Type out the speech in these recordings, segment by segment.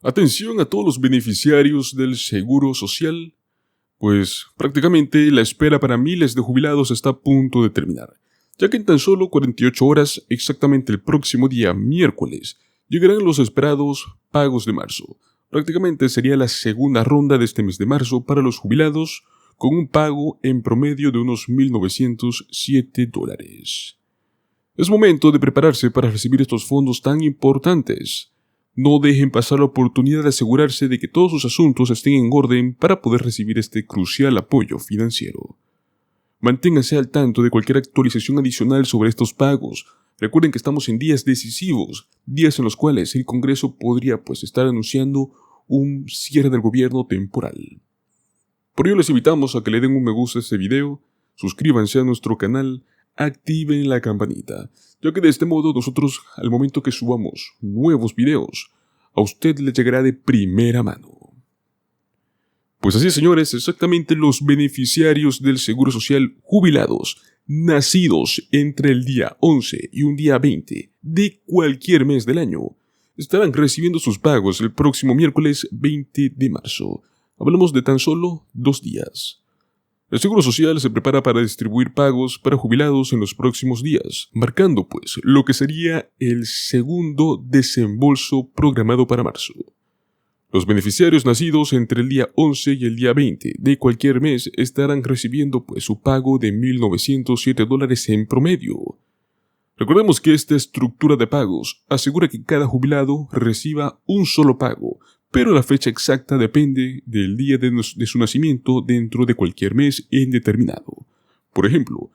Atención a todos los beneficiarios del Seguro Social, pues prácticamente la espera para miles de jubilados está a punto de terminar, ya que en tan solo 48 horas, exactamente el próximo día miércoles, llegarán los esperados pagos de marzo. Prácticamente sería la segunda ronda de este mes de marzo para los jubilados, con un pago en promedio de unos $1,907. Es momento de prepararse para recibir estos fondos tan importantes. No dejen pasar la oportunidad de asegurarse de que todos sus asuntos estén en orden para poder recibir este crucial apoyo financiero. Manténganse al tanto de cualquier actualización adicional sobre estos pagos. Recuerden que estamos en días decisivos, días en los cuales el Congreso podría estar anunciando un cierre del gobierno temporal. Por ello les invitamos a que le den un me gusta a este video, suscríbanse a nuestro canal, activen la campanita, ya que de este modo nosotros, al momento que subamos nuevos videos, a usted le llegará de primera mano. Pues así, señores, exactamente los beneficiarios del Seguro Social jubilados, nacidos entre el día 11 y un día 20 de cualquier mes del año, estarán recibiendo sus pagos el próximo miércoles 20 de marzo. Hablamos de tan solo 2 días. El Seguro Social se prepara para distribuir pagos para jubilados en los próximos días, marcando lo que sería el segundo desembolso programado para marzo. Los beneficiarios nacidos entre el día 11 y el día 20 de cualquier mes estarán recibiendo su pago de $1,907 en promedio. Recordemos que esta estructura de pagos asegura que cada jubilado reciba un solo pago, pero la fecha exacta depende del día de su nacimiento dentro de cualquier mes indeterminado. Por ejemplo,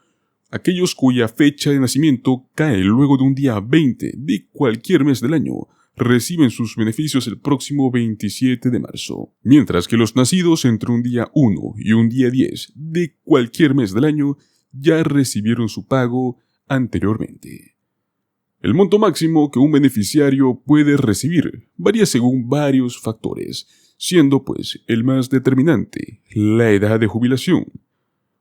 aquellos cuya fecha de nacimiento cae luego de un día 20 de cualquier mes del año reciben sus beneficios el próximo 27 de marzo, mientras que los nacidos entre un día 1 y un día 10 de cualquier mes del año ya recibieron su pago anteriormente. El monto máximo que un beneficiario puede recibir varía según varios factores, siendo el más determinante la edad de jubilación,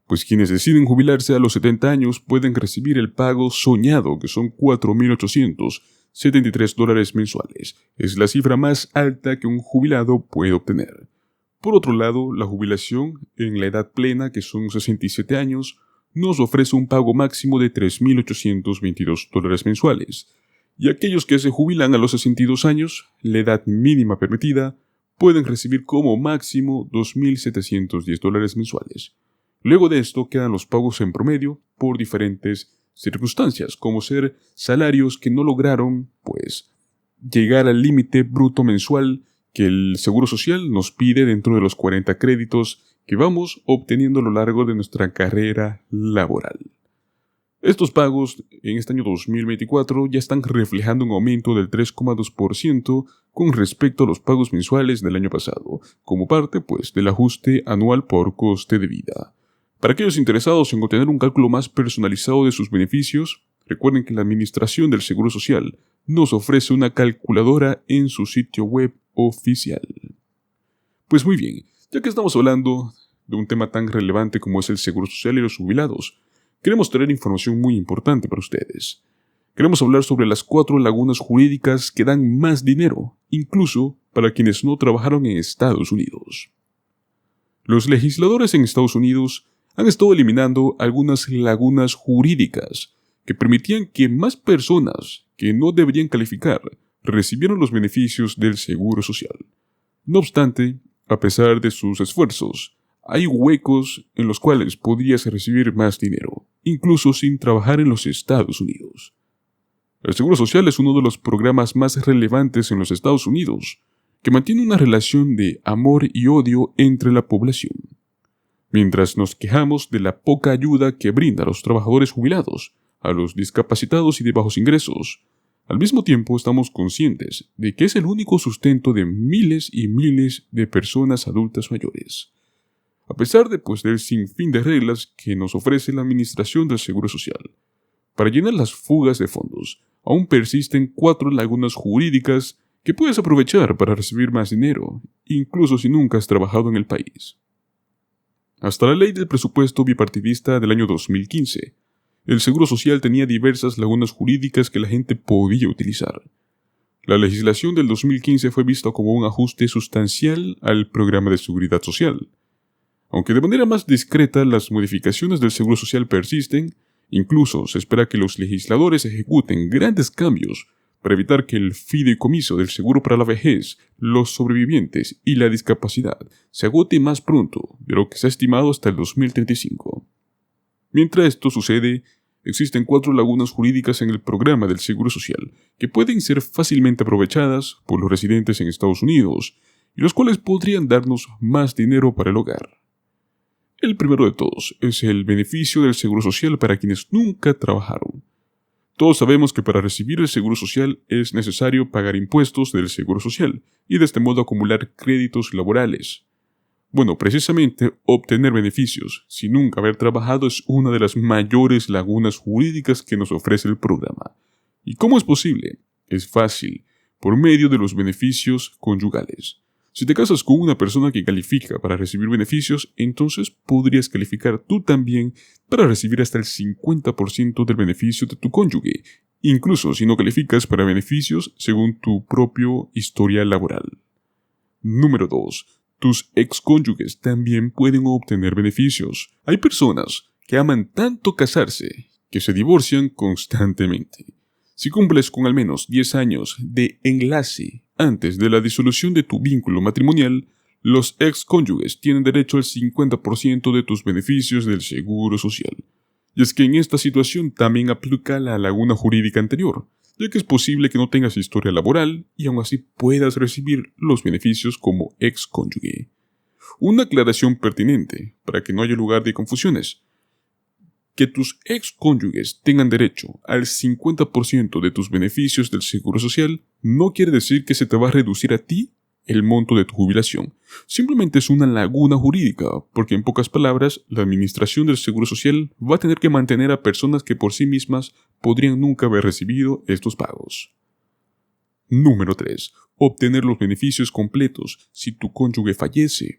pues quienes deciden jubilarse a los 70 años pueden recibir el pago soñado, que son $4,873 mensuales. Es la cifra más alta que un jubilado puede obtener. Por otro lado, la jubilación en la edad plena, que son 67 años, nos ofrece un pago máximo de $3,822 mensuales, y aquellos que se jubilan a los 62 años, la edad mínima permitida, pueden recibir como máximo $2,710 mensuales. Luego de esto quedan los pagos en promedio por diferentes circunstancias, como ser salarios que no lograron llegar al límite bruto mensual que el Seguro Social nos pide dentro de los 40 créditos que vamos obteniendo a lo largo de nuestra carrera laboral. Estos pagos en este año 2024 ya están reflejando un aumento del 3,2% con respecto a los pagos mensuales del año pasado, como parte del ajuste anual por coste de vida. Para aquellos interesados en obtener un cálculo más personalizado de sus beneficios, recuerden que la Administración del Seguro Social nos ofrece una calculadora en su sitio web oficial. Pues muy bien, ya que estamos hablando de un tema tan relevante como es el Seguro Social y los jubilados, queremos traer información muy importante para ustedes. Queremos hablar sobre las 4 lagunas jurídicas que dan más dinero, incluso para quienes no trabajaron en Estados Unidos. Los legisladores en Estados Unidos han estado eliminando algunas lagunas jurídicas que permitían que más personas que no deberían calificar recibieran los beneficios del Seguro Social. No obstante, a pesar de sus esfuerzos, hay huecos en los cuales podrías recibir más dinero, incluso sin trabajar en los Estados Unidos. El Seguro Social es uno de los programas más relevantes en los Estados Unidos, que mantiene una relación de amor y odio entre la población. Mientras nos quejamos de la poca ayuda que brinda a los trabajadores jubilados, a los discapacitados y de bajos ingresos, al mismo tiempo estamos conscientes de que es el único sustento de miles y miles de personas adultas mayores. A pesar del sinfín de reglas que nos ofrece la Administración del Seguro Social, para llenar las fugas de fondos, aún persisten 4 lagunas jurídicas que puedes aprovechar para recibir más dinero, incluso si nunca has trabajado en el país. Hasta la Ley del Presupuesto Bipartidista del año 2015, el Seguro Social tenía diversas lagunas jurídicas que la gente podía utilizar. La legislación del 2015 fue vista como un ajuste sustancial al programa de seguridad social. Aunque de manera más discreta las modificaciones del Seguro Social persisten, incluso se espera que los legisladores ejecuten grandes cambios para evitar que el fideicomiso del seguro para la vejez, los sobrevivientes y la discapacidad se agote más pronto de lo que se ha estimado hasta el 2035. Mientras esto sucede, existen 4 lagunas jurídicas en el programa del Seguro Social que pueden ser fácilmente aprovechadas por los residentes en Estados Unidos y los cuales podrían darnos más dinero para el hogar. El primero de todos es el beneficio del Seguro Social para quienes nunca trabajaron. Todos sabemos que para recibir el Seguro Social es necesario pagar impuestos del Seguro Social y de este modo acumular créditos laborales. Bueno, precisamente obtener beneficios sin nunca haber trabajado es una de las mayores lagunas jurídicas que nos ofrece el programa. ¿Y cómo es posible? Es fácil, por medio de los beneficios conyugales. Si te casas con una persona que califica para recibir beneficios, entonces podrías calificar tú también para recibir hasta el 50% del beneficio de tu cónyuge, incluso si no calificas para beneficios según tu propio historial laboral. Número 2. Tus excónyuges también pueden obtener beneficios. Hay personas que aman tanto casarse que se divorcian constantemente. Si cumples con al menos 10 años de enlace antes de la disolución de tu vínculo matrimonial, los excónyuges tienen derecho al 50% de tus beneficios del Seguro Social. Y es que en esta situación también aplica la laguna jurídica anterior, ya que es posible que no tengas historia laboral y aún así puedas recibir los beneficios como excónyuge. Una aclaración pertinente, para que no haya lugar de confusiones. Que tus excónyuges tengan derecho al 50% de tus beneficios del Seguro Social no quiere decir que se te va a reducir a ti el monto de tu jubilación. Simplemente es una laguna jurídica, porque en pocas palabras, la administración del Seguro Social va a tener que mantener a personas que por sí mismas podrían nunca haber recibido estos pagos. Número 3. Obtener los beneficios completos si tu cónyuge fallece.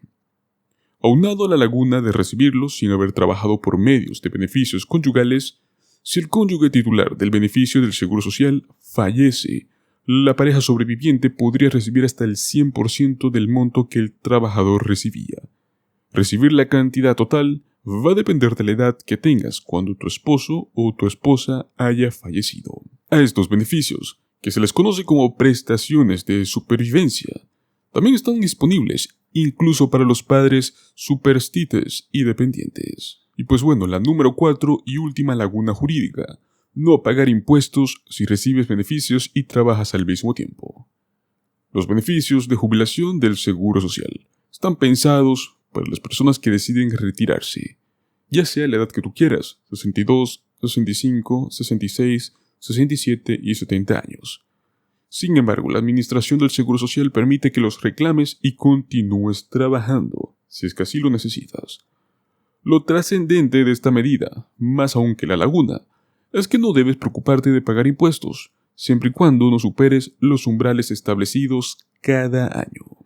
Aunado a la laguna de recibirlos sin haber trabajado por medios de beneficios conyugales, si el cónyuge titular del beneficio del Seguro Social fallece, la pareja sobreviviente podría recibir hasta el 100% del monto que el trabajador recibía. Recibir la cantidad total va a depender de la edad que tengas cuando tu esposo o tu esposa haya fallecido. A estos beneficios, que se les conoce como prestaciones de supervivencia, también están disponibles incluso para los padres superstites y dependientes. Y pues bueno, la número 4 y última laguna jurídica: no pagar impuestos si recibes beneficios y trabajas al mismo tiempo. Los beneficios de jubilación del Seguro Social están pensados para las personas que deciden retirarse, ya sea la edad que tú quieras, 62, 65, 66, 67 y 70 años. Sin embargo, la administración del Seguro Social permite que los reclames y continúes trabajando, si es que así lo necesitas. Lo trascendente de esta medida, más aún que la laguna, es que no debes preocuparte de pagar impuestos, siempre y cuando no superes los umbrales establecidos cada año.